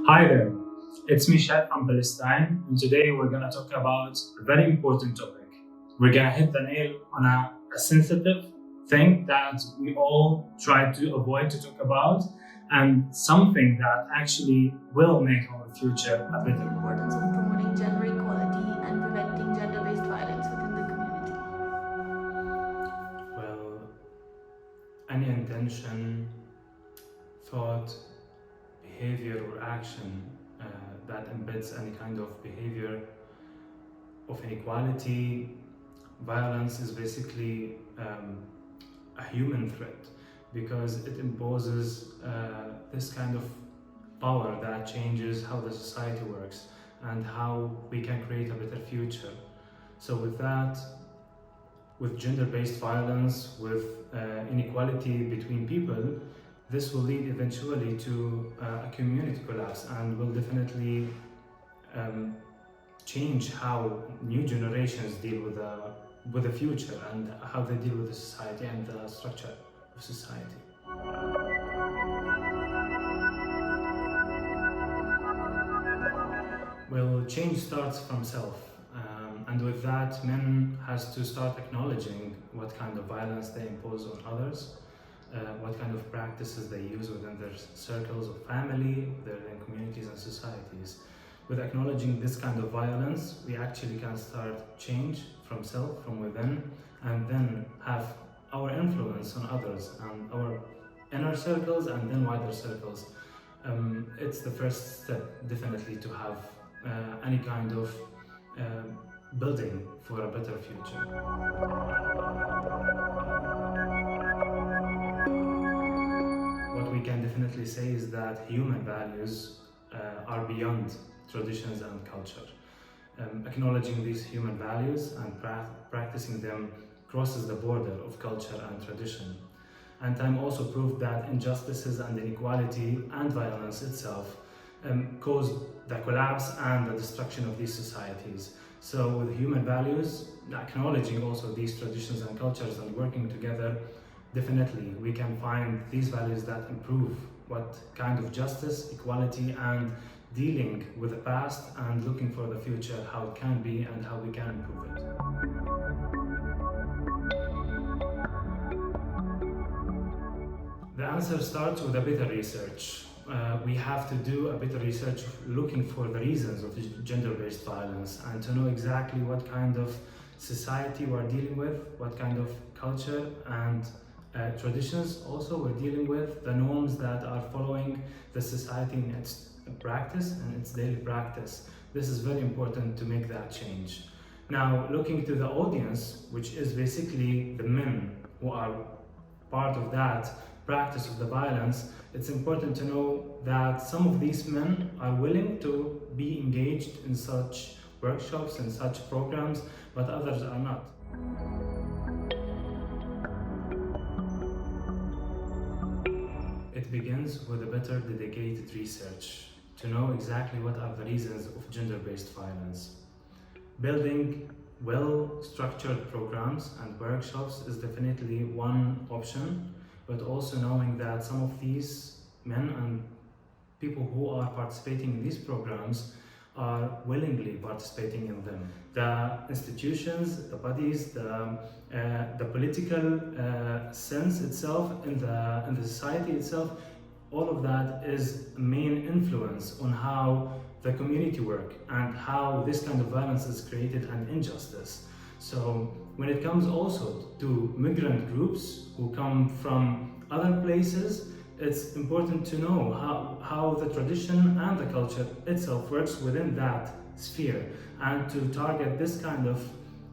Hi there, it's Michelle from Palestine, and today we're going to talk about a very important topic. We're going to hit the nail on a sensitive thing that we all try to avoid to talk about, and something that actually will make our future a better. The importance of promoting gender equality and preventing gender-based violence within the community. Well, any intention, thought, behavior, or action that embeds any kind of behavior of inequality, violence is basically a human threat because it imposes this kind of power that changes how the society works and how we can create a better future. So with that, with gender-based violence, with inequality between people, this will lead eventually to a community collapse and will definitely change how new generations deal with the future and how they deal with the society and the structure of society. Well, change starts from self, and with that, men has to start acknowledging what kind of violence they impose on others, what kind of practices they use within their circles of family, their communities and societies. With acknowledging this kind of violence, we actually can start change from self, from within, and then have our influence on others and our inner circles and then wider circles. It's the first step, definitely, to have any kind of building for a better future. What we can definitely say is that human values are beyond traditions and culture. Acknowledging these human values and practicing them crosses the border of culture and tradition. And time also proved that injustices and inequality and violence itself caused the collapse and the destruction of these societies. So with human values, acknowledging also these traditions and cultures and working together, definitely we can find these values that improve what kind of justice, equality, and dealing with the past and looking for the future, how it can be and how we can improve it. The answer starts with a better research. We have to do a better research looking for the reasons of gender-based violence and to know exactly what kind of society we're dealing with, what kind of culture and traditions also we're dealing with, the norms that are following the society in its practice and its daily practice. This is very important to make that change. Now, looking to the audience, which is basically the men who are part of that practice of the violence, it's important to know that some of these men are willing to be engaged in such workshops and such programs, but others are not. It begins with a better dedicated research to know exactly what are the reasons of gender-based violence. Building well-structured programs and workshops is definitely one option, but also knowing that some of these men and people who are participating in these programs are willingly participating in them. The institutions, the bodies, the political sense itself in the society itself, all of that is a main influence on how the community work and how this kind of violence is created and injustice. So when it comes also to migrant groups who come from other places, it's important to know how the tradition and the culture itself works within that sphere and to target this kind of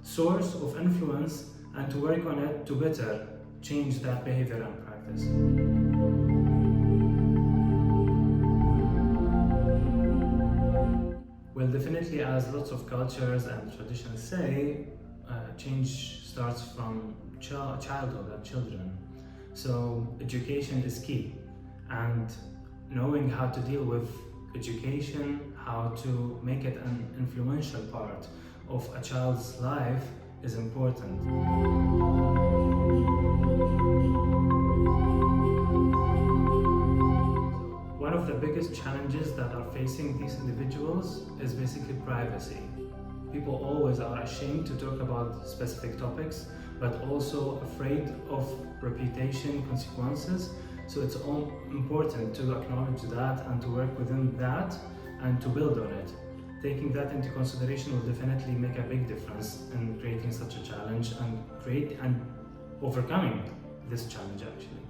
source of influence and to work on it to better change that behavior and practice. Well, definitely, as lots of cultures and traditions say, change starts from childhood and children. So education is key, and knowing how to deal with education, how to make it an influential part of a child's life is important. One of the biggest challenges that are facing these individuals is basically privacy. People always are ashamed to talk about specific topics, but also afraid of reputation consequences. So it's all important to acknowledge that and to work within that and to build on it. Taking that into consideration will definitely make a big difference in creating such a challenge and overcoming this challenge actually.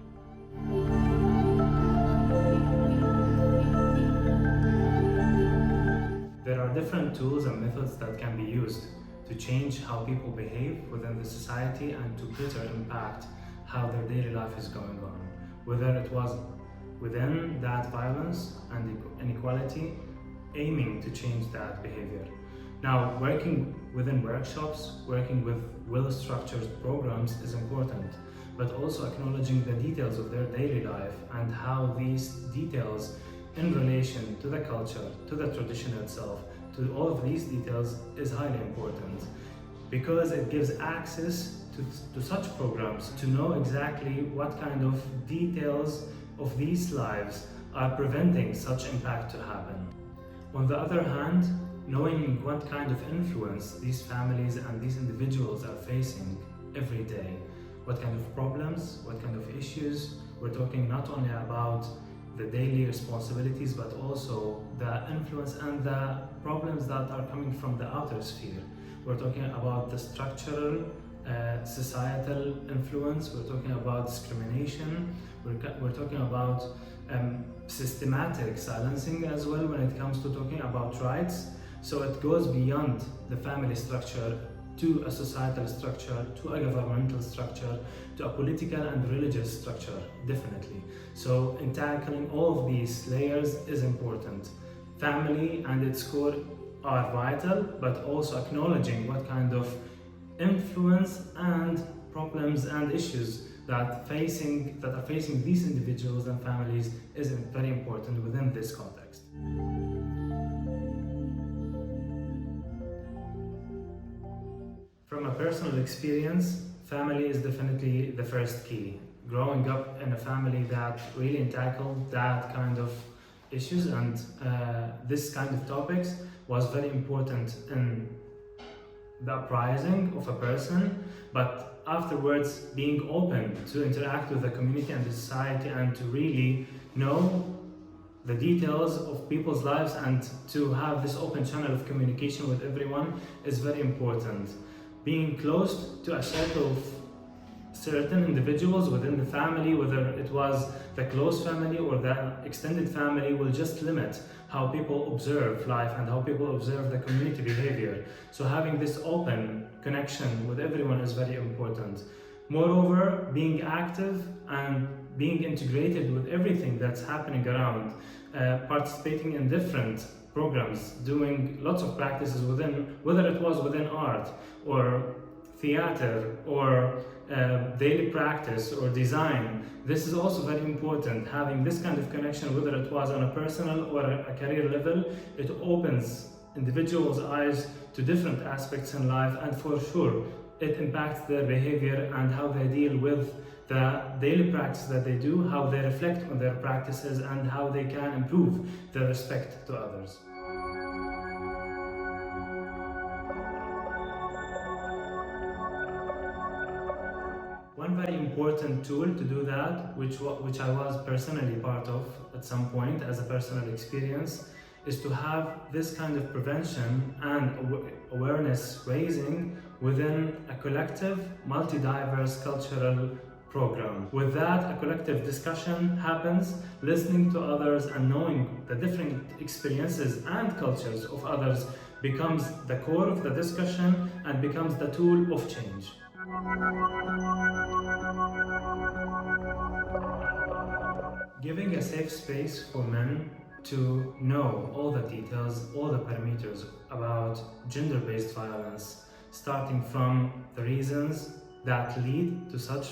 There are different tools and methods that can be used to change how people behave within the society and to better impact how their daily life is going on. Whether it was within that violence and inequality, aiming to change that behavior. Now, working within workshops, working with well-structured programs is important, but also acknowledging the details of their daily life and how these details in relation to the culture, to the tradition itself, to all of these details is highly important because it gives access to such programs to know exactly what kind of details of these lives are preventing such impact to happen. On the other hand, knowing what kind of influence these families and these individuals are facing every day, what kind of problems, what kind of issues, we're talking not only about the daily responsibilities, but also the influence and the problems that are coming from the outer sphere. We're talking about the structural, societal influence, we're talking about discrimination, we're talking about systematic silencing as well when it comes to talking about rights. So it goes beyond the family structure to a societal structure, to a governmental structure, to a political and religious structure, definitely. So in tackling all of these layers is important. Family and its core are vital, but also acknowledging what kind of influence and problems and issues that are facing these individuals and families is very important within this context. From a personal experience, family is definitely the first key. Growing up in a family that really tackled that kind of issues and this kind of topics was very important in the uprising of a person, but afterwards being open to interact with the community and the society and to really know the details of people's lives and to have this open channel of communication with everyone is very important. Being close to a circle of certain individuals within the family, whether it was the close family or the extended family, will just limit how people observe life and how people observe the community behavior. So having this open connection with everyone is very important. Moreover, being active and being integrated with everything that's happening around, participating in different programs, doing lots of practices within, whether it was within art or theater or daily practice or design. This is also very important. Having this kind of connection, whether it was on a personal or a career level, it opens individuals' eyes to different aspects in life, and for sure it impacts their behavior and how they deal with the daily practice that they do, how they reflect on their practices, and how they can improve their respect to others. One very important tool to do that, which I was personally part of at some point as a personal experience, is to have this kind of prevention and awareness raising within a collective, multi-diverse cultural program. With that, a collective discussion happens, listening to others and knowing the different experiences and cultures of others becomes the core of the discussion and becomes the tool of change. Giving a safe space for men to know all the details, all the parameters about gender-based violence, starting from the reasons that lead to such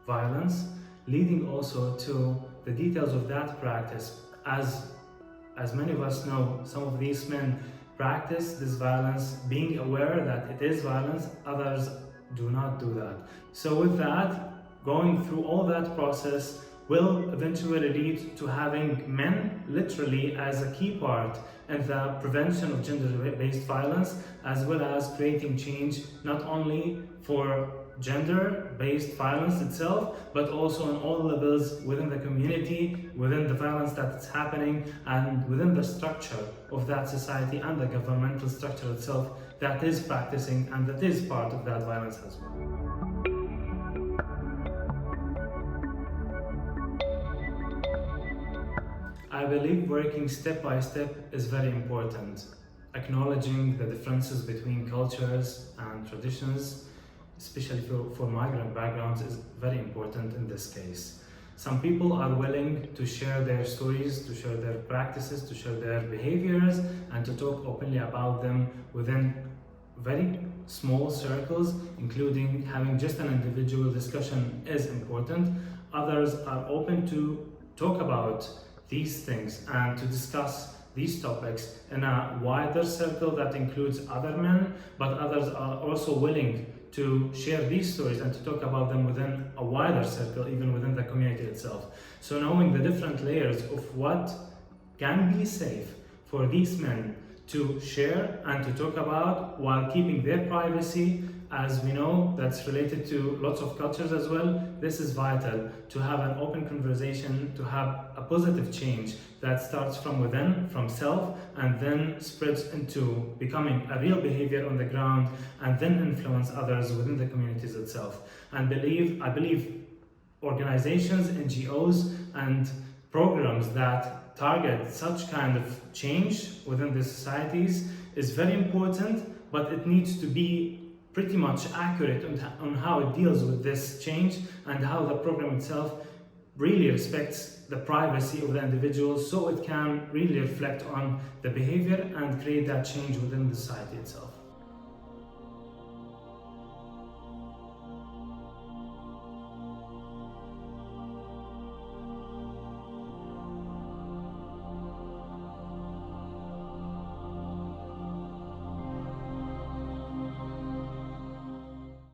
violence, leading also to the details of that practice. As many of us know, some of these men practice this violence, being aware that it is violence, others do not do that. So with that, going through all that process, will eventually lead to having men literally as a key part in the prevention of gender-based violence, as well as creating change not only for gender-based violence itself, but also on all levels within the community, within the violence that's happening, and within the structure of that society and the governmental structure itself that is practicing and that is part of that violence as well. I believe working step by step is very important. Acknowledging the differences between cultures and traditions, especially for migrant backgrounds, is very important in this case. Some people are willing to share their stories, to share their practices, to share their behaviors, and to talk openly about them within very small circles, including having just an individual discussion is important. Others are open to talk about these things and to discuss these topics in a wider circle that includes other men, but others are also willing to share these stories and to talk about them within a wider circle, even within the community itself. So knowing the different layers of what can be safe for these men to share and to talk about while keeping their privacy, as we know that's related to lots of cultures as well, this is vital to have an open conversation, to have a positive change that starts from within, from self, and then spreads into becoming a real behavior on the ground, and then influence others within the communities itself. And I believe organizations, NGOs, and programs that target such kind of change within the societies is very important, but it needs to be pretty much accurate on how it deals with this change and how the program itself really respects the privacy of the individual, so it can really reflect on the behavior and create that change within the society itself.